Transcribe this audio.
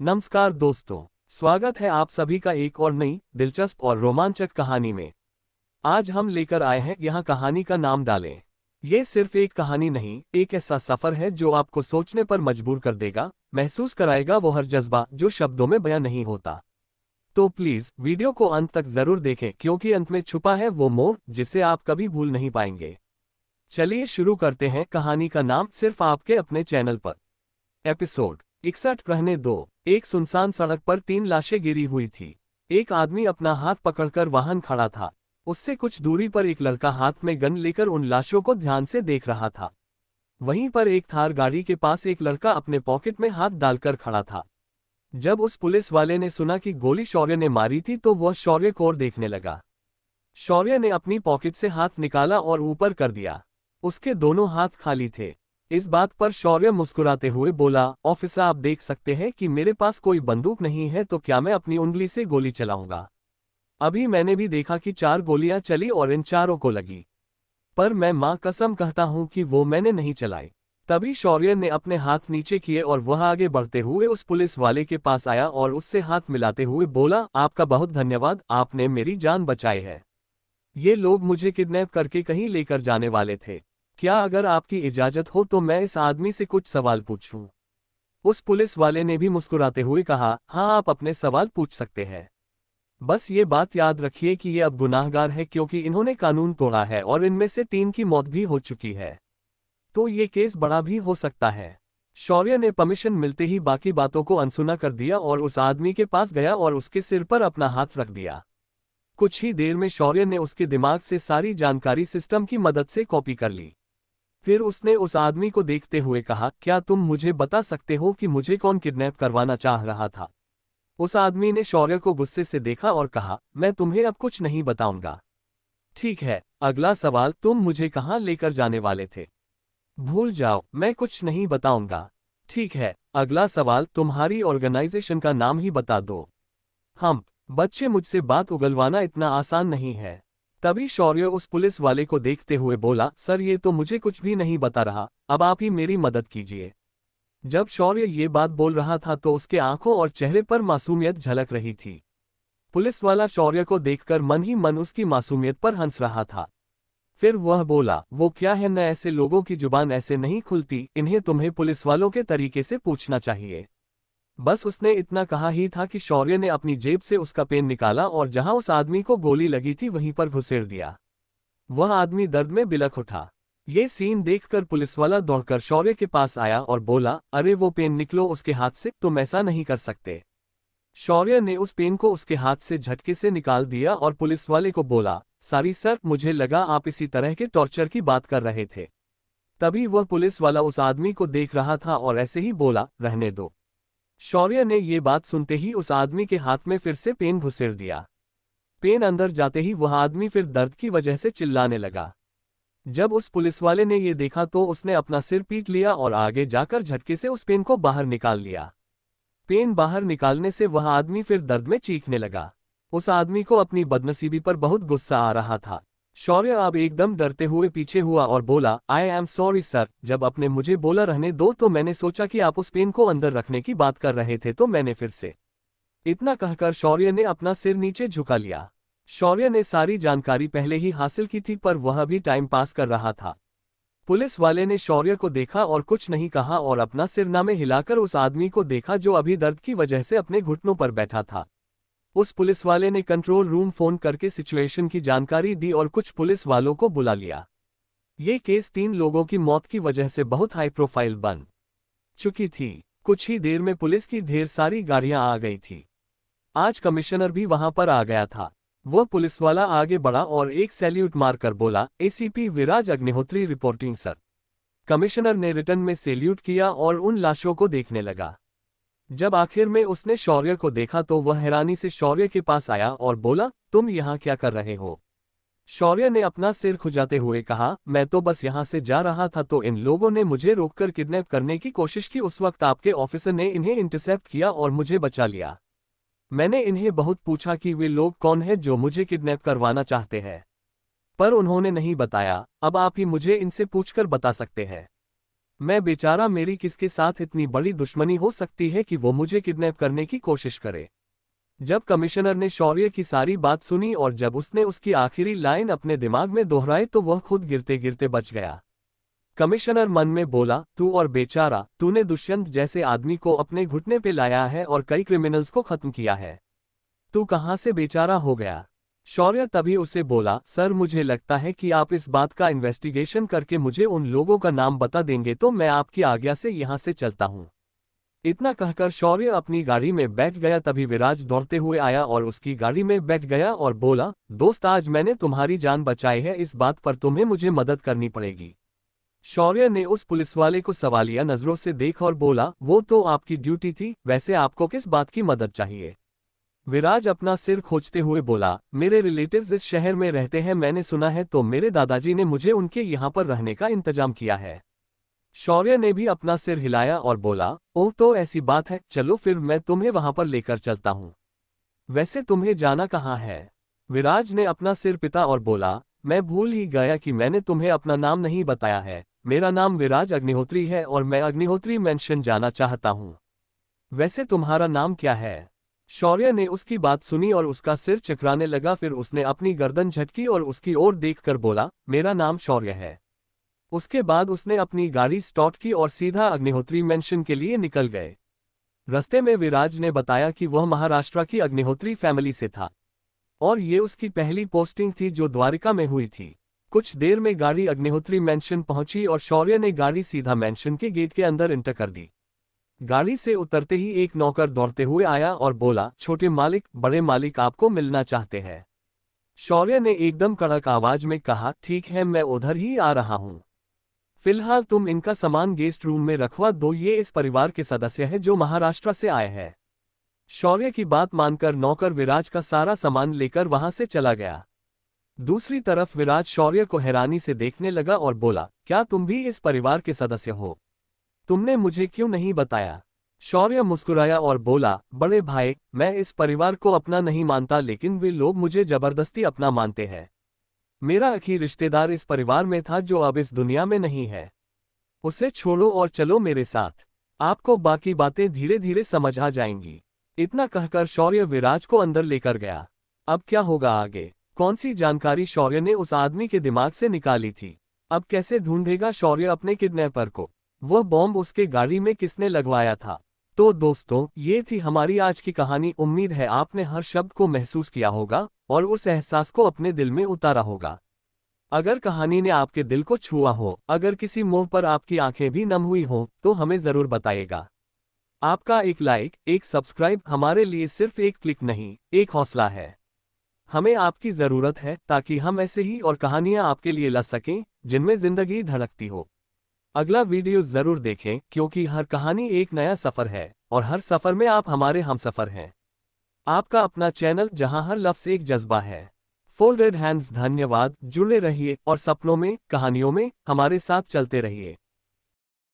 नमस्कार दोस्तों, स्वागत है आप सभी का एक और नई दिलचस्प और रोमांचक कहानी में। आज हम लेकर आए हैं यहाँ कहानी का नाम डालें। ये सिर्फ एक कहानी नहीं, एक ऐसा सफर है जो आपको सोचने पर मजबूर कर देगा, महसूस कराएगा वो हर जज्बा जो शब्दों में बयां नहीं होता। तो प्लीज वीडियो को अंत तक जरूर देखें क्योंकि अंत में छुपा है वो मोड़ जिसे आप कभी भूल नहीं पाएंगे। चलिए शुरू करते हैं। कहानी का नाम सिर्फ आपके अपने चैनल पर। एपिसोड 61 रहने दो। एक सुनसान सड़क पर 3 लाशें गिरी हुई थी। एक आदमी अपना हाथ पकड़कर वाहन खड़ा था। उससे कुछ दूरी पर एक लड़का हाथ में गन लेकर उन लाशों को ध्यान से देख रहा था। वहीं पर एक थार गाड़ी के पास एक लड़का अपने पॉकेट में हाथ डालकर खड़ा था। जब उस पुलिस वाले ने सुना कि गोली शौर्य ने मारी थी तो वह शौर्य को और देखने लगा। शौर्य ने अपनी पॉकेट से हाथ निकाला और ऊपर कर दिया। उसके दोनों हाथ खाली थे। इस बात पर शौर्य मुस्कुराते हुए बोला, ऑफिसर आप देख सकते हैं कि मेरे पास कोई बंदूक नहीं है तो क्या मैं अपनी उंगली से गोली चलाऊंगा? अभी मैंने भी देखा कि 4 गोलियां चली और इन चारों को लगी, पर मैं मां कसम कहता हूं कि वो मैंने नहीं चलाई। तभी शौर्य ने अपने हाथ नीचे किए और वह आगे बढ़ते हुए उस पुलिस वाले के पास आया और उससे हाथ मिलाते हुए बोला, आपका बहुत धन्यवाद, आपने मेरी जान बचाई है। ये लोग मुझे किडनैप करके कहीं लेकर जाने वाले थे। क्या अगर आपकी इजाजत हो तो मैं इस आदमी से कुछ सवाल पूछूं? उस पुलिस वाले ने भी मुस्कुराते हुए कहा, हाँ आप अपने सवाल पूछ सकते हैं। बस ये बात याद रखिए कि ये अब गुनाहगार है क्योंकि इन्होंने कानून तोड़ा है और इनमें से 3 की मौत भी हो चुकी है, तो ये केस बड़ा भी हो सकता है। शौर्य ने परमिशन मिलते ही बाकी बातों को अनसुना कर दिया और उस आदमी के पास गया और उसके सिर पर अपना हाथ रख दिया। कुछ ही देर में शौर्य ने उसके दिमाग से सारी जानकारी सिस्टम की मदद से कॉपी कर ली। फिर उसने उस आदमी को देखते हुए कहा, क्या तुम मुझे बता सकते हो कि मुझे कौन किडनैप करवाना चाह रहा था? उस आदमी ने शौर्य को गुस्से से देखा और कहा, मैं तुम्हें अब कुछ नहीं बताऊंगा। ठीक है, अगला सवाल, तुम मुझे कहाँ लेकर जाने वाले थे? भूल जाओ, मैं कुछ नहीं बताऊंगा। ठीक है, अगला सवाल, तुम्हारी ऑर्गेनाइजेशन का नाम ही बता दो। हम बच्चे, मुझसे बात उगलवाना इतना आसान नहीं है। तभी शौर्य उस पुलिस वाले को देखते हुए बोला, सर ये तो मुझे कुछ भी नहीं बता रहा, अब आप ही मेरी मदद कीजिए। जब शौर्य ये बात बोल रहा था तो उसके आंखों और चेहरे पर मासूमियत झलक रही थी। पुलिस वाला शौर्य को देखकर मन ही मन उसकी मासूमियत पर हंस रहा था। फिर वह बोला, वो क्या है न, ऐसे लोगों की जुबान ऐसे नहीं खुलती, इन्हें तुम्हें पुलिस वालों के तरीके से पूछना चाहिए। बस उसने इतना कहा ही था कि शौर्य ने अपनी जेब से उसका पेन निकाला और जहां उस आदमी को गोली लगी थी वहीं पर घुसेड़ दिया। वह आदमी दर्द में बिलख उठा। ये सीन देखकर पुलिसवाला दौड़कर शौर्य के पास आया और बोला, अरे वो पेन निकलो उसके हाथ से, तुम ऐसा नहीं कर सकते। शौर्य ने उस पेन को उसके हाथ से झटके से निकाल दिया और पुलिसवाले को बोला, सॉरी सर, मुझे लगा आप इसी तरह के टॉर्चर की बात कर रहे थे। तभी वह पुलिस वाला उस आदमी को देख रहा था और ऐसे ही बोला, रहने दो। शौर्य ने ये बात सुनते ही उस आदमी के हाथ में फिर से पेन घुसेड़ दिया। पेन अंदर जाते ही वह आदमी फिर दर्द की वजह से चिल्लाने लगा। जब उस पुलिसवाले ने ये देखा तो उसने अपना सिर पीट लिया और आगे जाकर झटके से उस पेन को बाहर निकाल लिया। पेन बाहर निकालने से वह आदमी फिर दर्द में चीखने लगा। उस आदमी को अपनी बदनसीबी पर बहुत गुस्सा आ रहा था। शौर्य अब एकदम डरते हुए पीछे हुआ और बोला, आई एम सॉरी सर, जब आपने मुझे बोला रहने दो तो मैंने सोचा कि आप उस पेन को अंदर रखने की बात कर रहे थे तो मैंने फिर से। इतना कहकर शौर्य ने अपना सिर नीचे झुका लिया। शौर्य ने सारी जानकारी पहले ही हासिल की थी पर वह भी टाइम पास कर रहा था। पुलिस वाले ने शौर्य को देखा और कुछ नहीं कहा और अपना सिरना में हिलाकर उस आदमी को देखा जो अभी दर्द की वजह से अपने घुटनों पर बैठा था। उस पुलिस वाले ने कंट्रोल रूम फोन करके सिचुएशन की जानकारी दी और कुछ पुलिस वालों को बुला लिया। ये केस 3 लोगों की मौत की वजह से बहुत हाई प्रोफाइल बन चुकी थी। कुछ ही देर में पुलिस की ढेर सारी गाड़ियां आ गई थी। आज कमिश्नर भी वहां पर आ गया था। वह पुलिस वाला आगे बढ़ा और एक सैल्यूट मारकर बोला, एसीपी विराज अग्निहोत्री रिपोर्टिंग सर। कमिश्नर ने रिटर्न में सैल्यूट किया और उन लाशों को देखने लगा। जब आखिर में उसने शौर्य को देखा तो वह हैरानी से शौर्य के पास आया और बोला, तुम यहाँ क्या कर रहे हो? शौर्य ने अपना सिर खुजाते हुए कहा, मैं तो बस यहाँ से जा रहा था तो इन लोगों ने मुझे रोककर किडनैप करने की कोशिश की। उस वक्त आपके ऑफिसर ने इन्हें इंटरसेप्ट किया और मुझे बचा लिया। मैंने इन्हें बहुत पूछा कि वे लोग कौन हैं जो मुझे किडनैप करवाना चाहते हैं, पर उन्होंने नहीं बताया। अब आप ही मुझे इनसे पूछकर बता सकते हैं। मैं बेचारा, मेरी किसके साथ इतनी बड़ी दुश्मनी हो सकती है कि वो मुझे किडनैप करने की कोशिश करे। जब कमिश्नर ने शौर्य की सारी बात सुनी और जब उसने उसकी आखिरी लाइन अपने दिमाग में दोहराई तो वह खुद गिरते गिरते बच गया। कमिश्नर मन में बोला, तू और बेचारा, तूने दुष्यंत जैसे आदमी को अपने घुटने पे लाया है और कई क्रिमिनल्स को खत्म किया है। तू कहां से बेचारा हो गया? शौर्य तभी उसे बोला, सर मुझे लगता है कि आप इस बात का इन्वेस्टिगेशन करके मुझे उन लोगों का नाम बता देंगे तो मैं आपकी आज्ञा से यहां से चलता हूं। इतना कहकर शौर्य अपनी गाड़ी में बैठ गया। तभी विराज दौड़ते हुए आया और उसकी गाड़ी में बैठ गया और बोला, दोस्त आज मैंने तुम्हारी जान बचाई है, इस बात पर तुम्हें मुझे मदद करनी पड़ेगी। शौर्य ने उस पुलिसवाले को सवालिया नजरों से देखा और बोला, वो तो आपकी ड्यूटी थी, वैसे आपको किस बात की मदद चाहिए? विराज अपना सिर खोचते हुए बोला, मेरे रिलेटिव्स इस शहर में रहते हैं, मैंने सुना है तो मेरे दादाजी ने मुझे उनके यहाँ पर रहने का इंतजाम किया है। शौर्य ने भी अपना सिर हिलाया और बोला, ओह तो ऐसी बात है, चलो फिर मैं तुम्हें वहां पर लेकर चलता हूँ। वैसे तुम्हें जाना कहाँ है? विराज ने अपना सिर पिता और बोला, मैं भूल ही गया कि मैंने तुम्हें अपना नाम नहीं बताया है। मेरा नाम विराज अग्निहोत्री है और मैं अग्निहोत्री मैंशन जाना चाहता हूँ। वैसे तुम्हारा नाम क्या है? शौर्य ने उसकी बात सुनी और उसका सिर चकराने लगा। फिर उसने अपनी गर्दन झटकी और उसकी ओर देखकर बोला, मेरा नाम शौर्य है। उसके बाद उसने अपनी गाड़ी स्टार्ट की और सीधा अग्निहोत्री मैंशन के लिए निकल गए। रास्ते में विराज ने बताया कि वह महाराष्ट्र की अग्निहोत्री फैमिली से था और ये उसकी पहली पोस्टिंग थी जो द्वारिका में हुई थी। कुछ देर में गाड़ी अग्निहोत्री मैंशन पहुंची और शौर्य ने गाड़ी सीधा मैंशन के गेट के अंदर एंटर कर दी। गाड़ी से उतरते ही एक नौकर दौड़ते हुए आया और बोला, छोटे मालिक, बड़े मालिक आपको मिलना चाहते हैं। शौर्य ने एकदम कड़क आवाज में कहा, ठीक है मैं उधर ही आ रहा हूं। फिलहाल तुम इनका सामान गेस्ट रूम में रखवा दो, ये इस परिवार के सदस्य हैं जो महाराष्ट्र से आए हैं। शौर्य की बात मानकर नौकर विराज का सारा सामान लेकर वहां से चला गया। दूसरी तरफ विराज शौर्य को हैरानी से देखने लगा और बोला, क्या तुम भी इस परिवार के सदस्य हो? तुमने मुझे क्यों नहीं बताया? शौर्य मुस्कुराया और बोला, बड़े भाई, मैं इस परिवार को अपना नहीं मानता लेकिन वे लोग मुझे जबरदस्ती अपना मानते हैं। मेरा एक ही रिश्तेदार इस परिवार में था जो अब इस दुनिया में नहीं है। उसे छोड़ो और चलो मेरे साथ, आपको बाकी बातें धीरे धीरे समझ आ जाएंगी। इतना कहकर शौर्य विराज को अंदर लेकर गया। अब क्या होगा आगे? कौन सी जानकारी शौर्य ने उस आदमी के दिमाग से निकाली थी? अब कैसे ढूंढेगा शौर्य अपने किडनैपर को? वह बॉम्ब उसके गाड़ी में किसने लगवाया था? तो दोस्तों, ये थी हमारी आज की कहानी। उम्मीद है आपने हर शब्द को महसूस किया होगा और उस एहसास को अपने दिल में उतारा होगा। अगर कहानी ने आपके दिल को छुआ हो, अगर किसी मोड़ पर आपकी आंखें भी नम हुई हो, तो हमें जरूर बताइएगा। आपका एक लाइक, एक सब्सक्राइब हमारे लिए सिर्फ एक क्लिक नहीं, एक हौसला है। हमें आपकी जरूरत है ताकि हम ऐसे ही और कहानियां आपके लिए ला सकें जिनमें जिंदगी धड़कती हो। अगला वीडियो जरूर देखें क्योंकि हर कहानी एक नया सफर है और हर सफर में आप हमारे हमसफर हैं। आपका अपना चैनल जहां हर लफ्ज एक जज्बा है। फोल्डेड हैंड्स, धन्यवाद। जुड़े रहिए और सपनों में, कहानियों में हमारे साथ चलते रहिए।